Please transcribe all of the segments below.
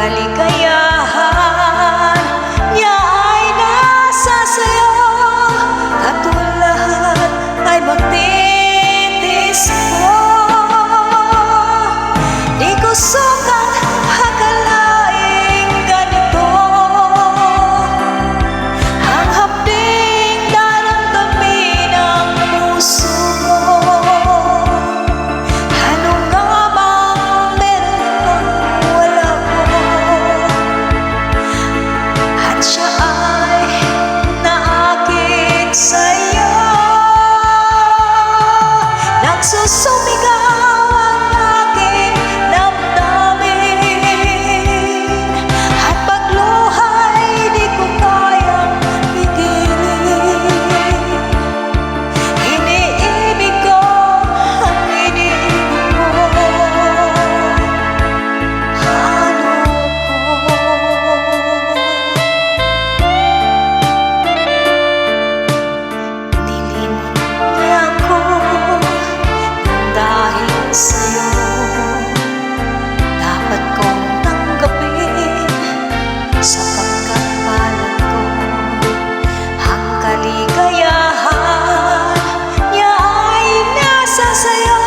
kaligayahan niya ay nasa sayo, at lahat ay magtitiis ko. Di ko sukat akalaing ganito ang hapding daramdamin ng puso mo. Ano nga bang meron kung wala ko? At siya ay naakit sa'yo. Nagsusumigaw ang aking damdamin, at pagluhay di ko kayang pigilin. Iniibig ko ang iniibig mo. Ano ko? Nilimot niya ako dahil sa'yo. Dapat kong tanggapin sapagkat palad ko ang kaligayahan niya ay nasa sayo.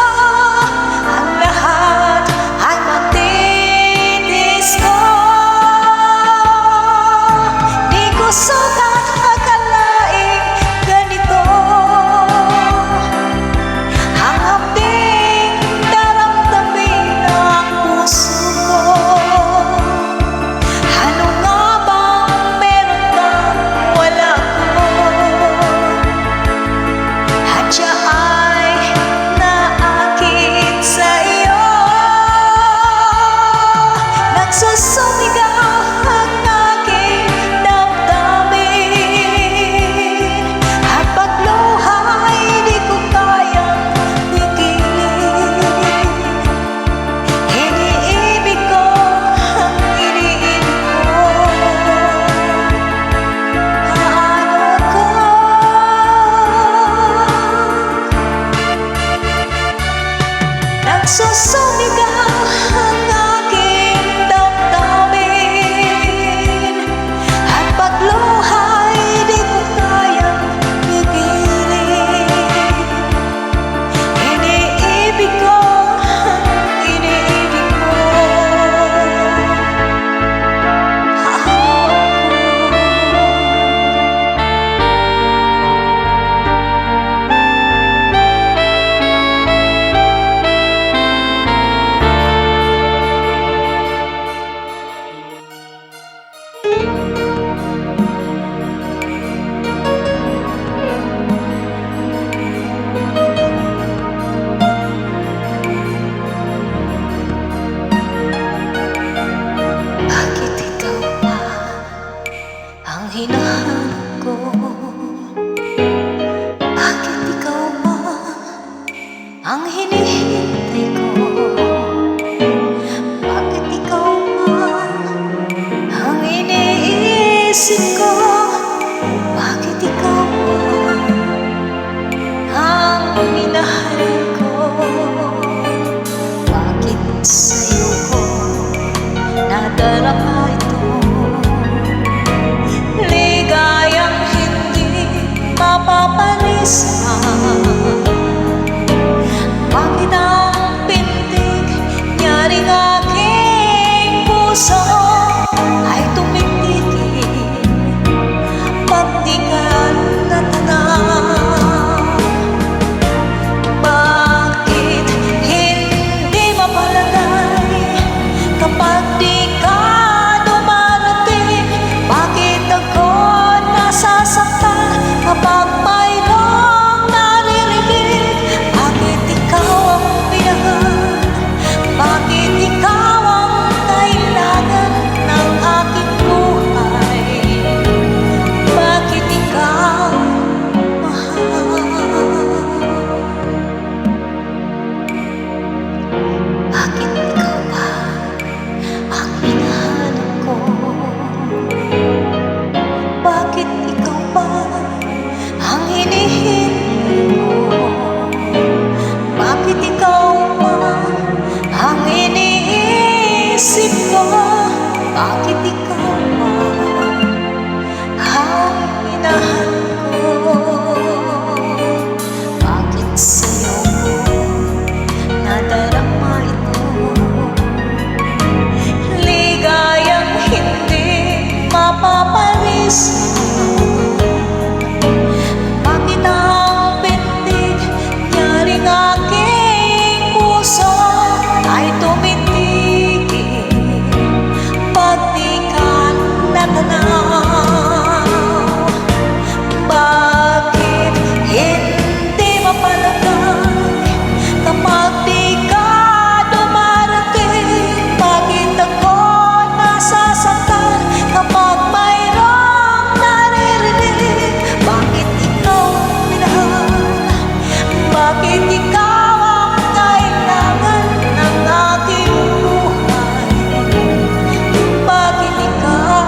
Ang lahat ay magtitiis ko. Di ko sukat akalaing ganito ang hapding daramdamin ng puso ko. Ano nga bang meron kang wala ko? At siya ay naakit sa'yo. Nagsusumigaw ang aking damdamin, at pagluhay di ko kayang pigilin. Iniibig ko ang iniibig mo. Paano ko? Nagsusumigaw ang aking damdamin, at pagluhay di ko kayang pigilin. Iniibig ko ang iniibig mo. Paano Bakit ikaw pa ang hinahanap ko? Bakit ikaw pa ang hinihintay ko? Bakit ikaw pa ang iniisip ko? Bakit ikaw pa ang minahal ko? Bakit sa'yo ko nadarama ito? Ligayang hindi mapapalisan. Bakit ang pintig niya ring aking puso ay tumitigil pag di ka natanap? Bakit hindi mapalagay kapag di ka dumarating? Bakit ako nasasaktan kapag mayroong naririnig? Bakit ikaw ang pinahal? Bakit ikaw ang kailangan? mag-isa. Bakit ang pintig nyaring aking puso ay tumitigil pag di ka natanaw? Bakit hindi mapalagay kapag di ka dumarating? Bakit ako nasasaktan kapag mayroong naririnig? Bakit ikaw minahal? Bakit ikaw ang kailangan ng aking buhay? Bakit ikaw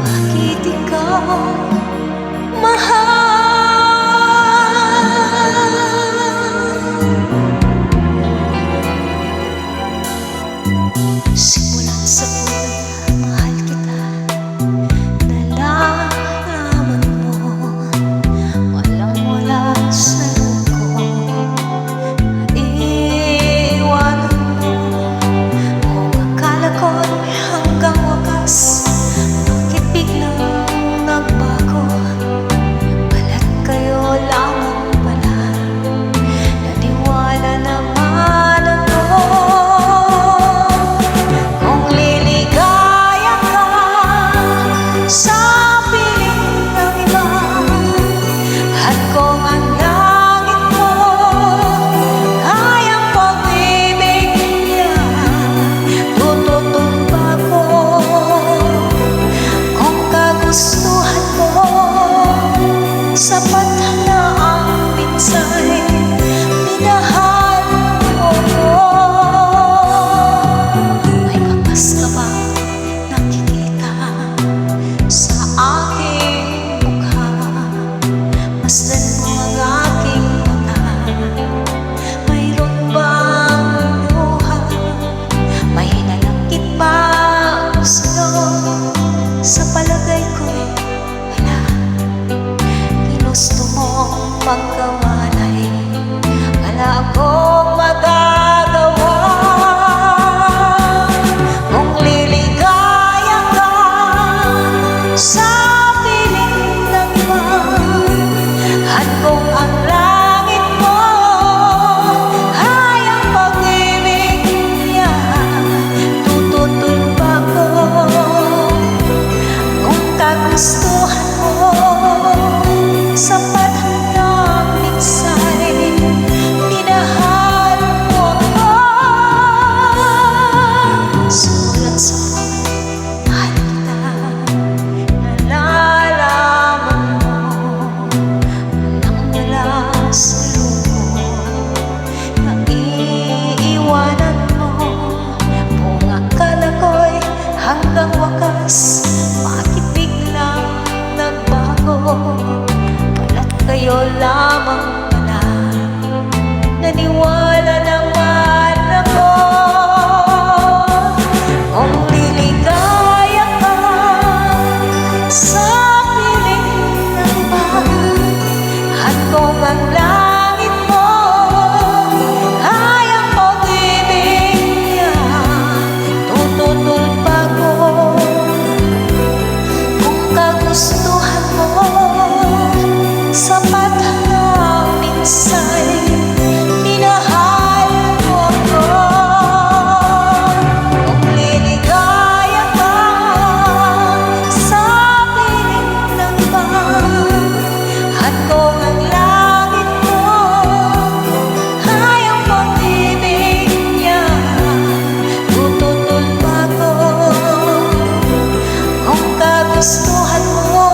Bakit ikaw mahal? Simulan sa una, mahal kita. Nalalaman mo, walang-wala sa loob ko. Iiwanan mo, kung akala ko'y hanggang wakas. Bakit biglang nagbago? Balat kayo lamang pala. Naniwala naman ako. Kung liligaya ka sa piling ng iba, at kung ang langit mo kayang pagbibigyan, tututumba ko. Kung kagustuhan mo, sapat na ang pinsay, minahal mo ko. May kapas ka ba nakikita sa aking mukha? Masdan mo ang aking mata. Mayroon bang luha? May hinalangkit ba ang sa'yo? Sa palagay ko'y wala. Ginusto mong magkawalay, wala akong magagawa. Kung liligaya ka sa piling ng iba, at kung ang langit mo hayang pagbibigyan, tututuloy pa ko. Kung kagustuhan mo, sapat na minsay, minahal mo ko. Simulan sa mahal kita. Nalalaman mo, walang-wala sa loob. Naiiwanan mo, kung akala ko'y hanggang wakas. Bakit biglang nagbago? Balat kayo lamang pala. Naniwala naman ako. Kung liligaya ka sa piling ng iba, at kung ang langit mo hayang pagbibigyan, tututul pa ko. Kung kagustuhan mo, sapat na minsay, minahal mo ko. Kung liligaya ka sa piling ng iba, at kung ang langit mo hayang pagbibigyan, tututul pa ko. Kung kagustuhan mo,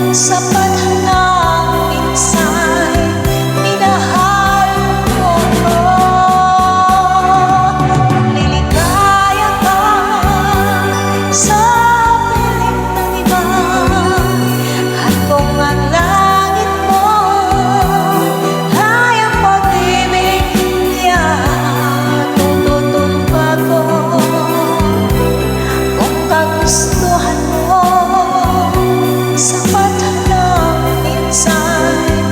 sapat na minsay, minahal mo ko. Kung liligaya ka sa piling ng iba, at kung ang langit mo hayang pagbibigyan, tututul pa ko. Kung kagustuhan mo, sapat na minsan.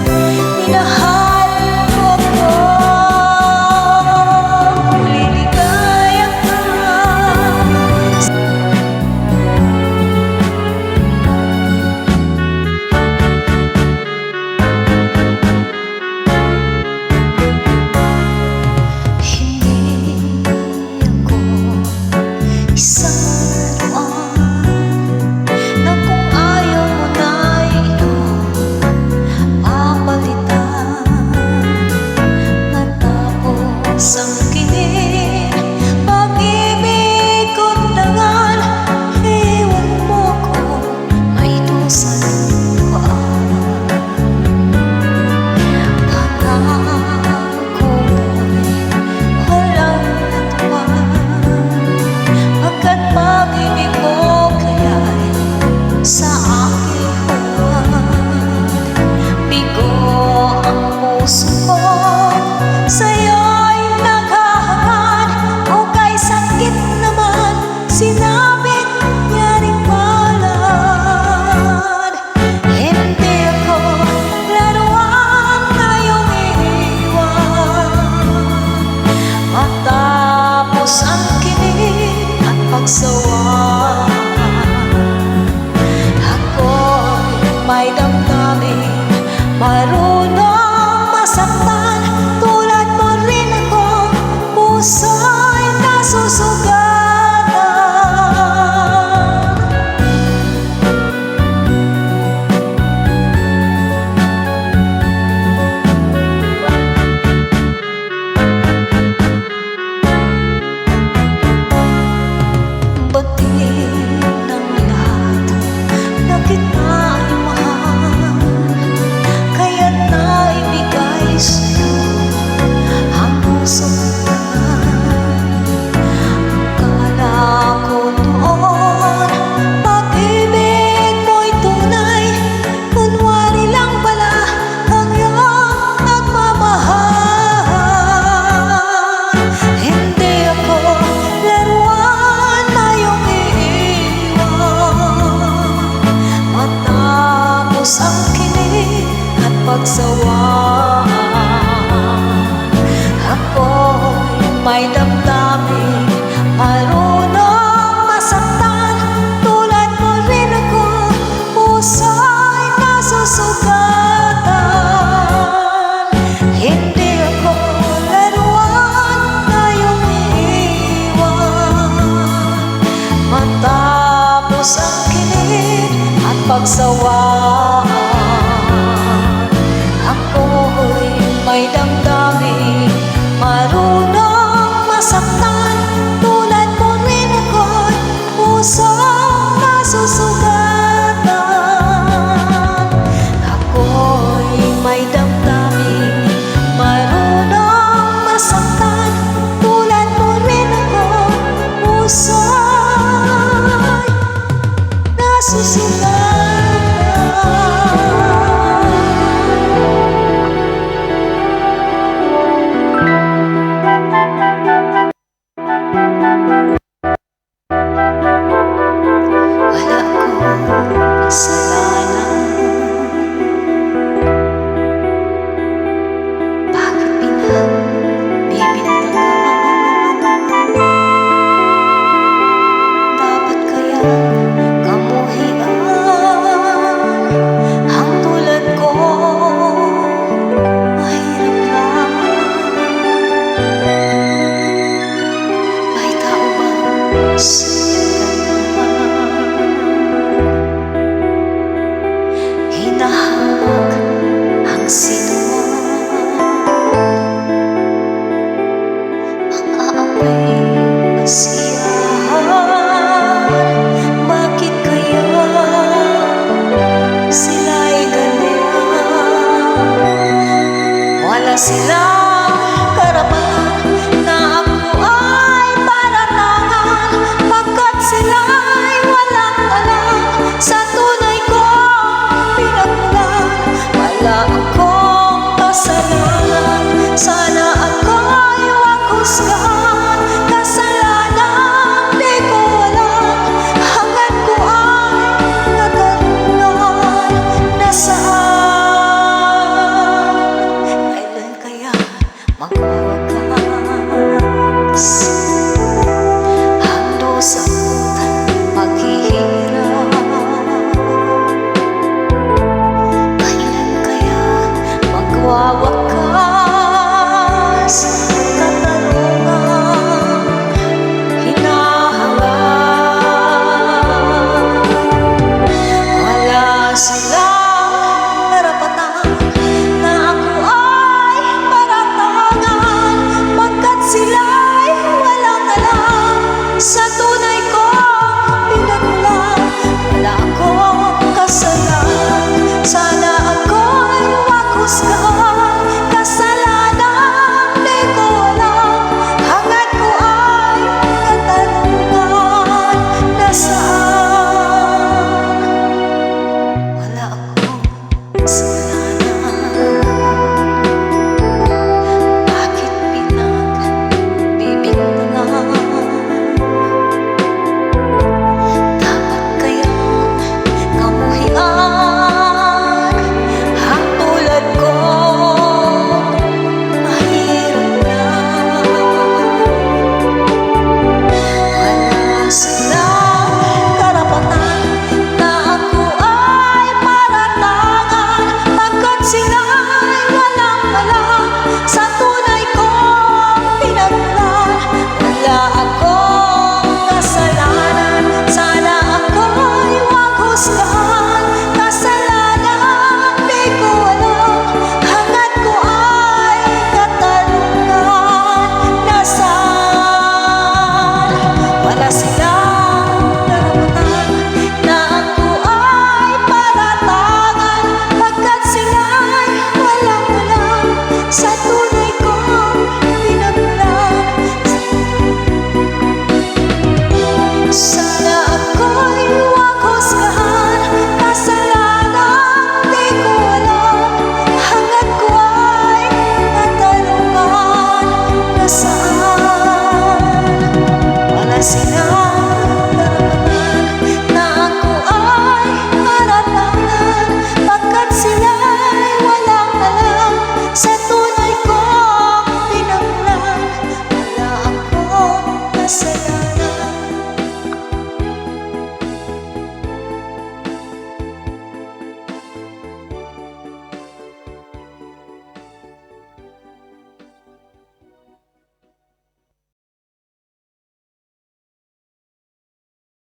pagsawaan. Ako'y may damdamin, marunong masaktan. Tulad mo rin ako, puso'y nasusugatan. Hindi ako laruan na iyong iiwan. Matapos ang kilig at pagsawaan, ako'y may damdamin, marunong masaktan. Tulad mo rin ako'y pusong nasusugatan. Ako'y may damdamin, marunong masaktan. Tulad mo rin ako, puso'y nasusugatan.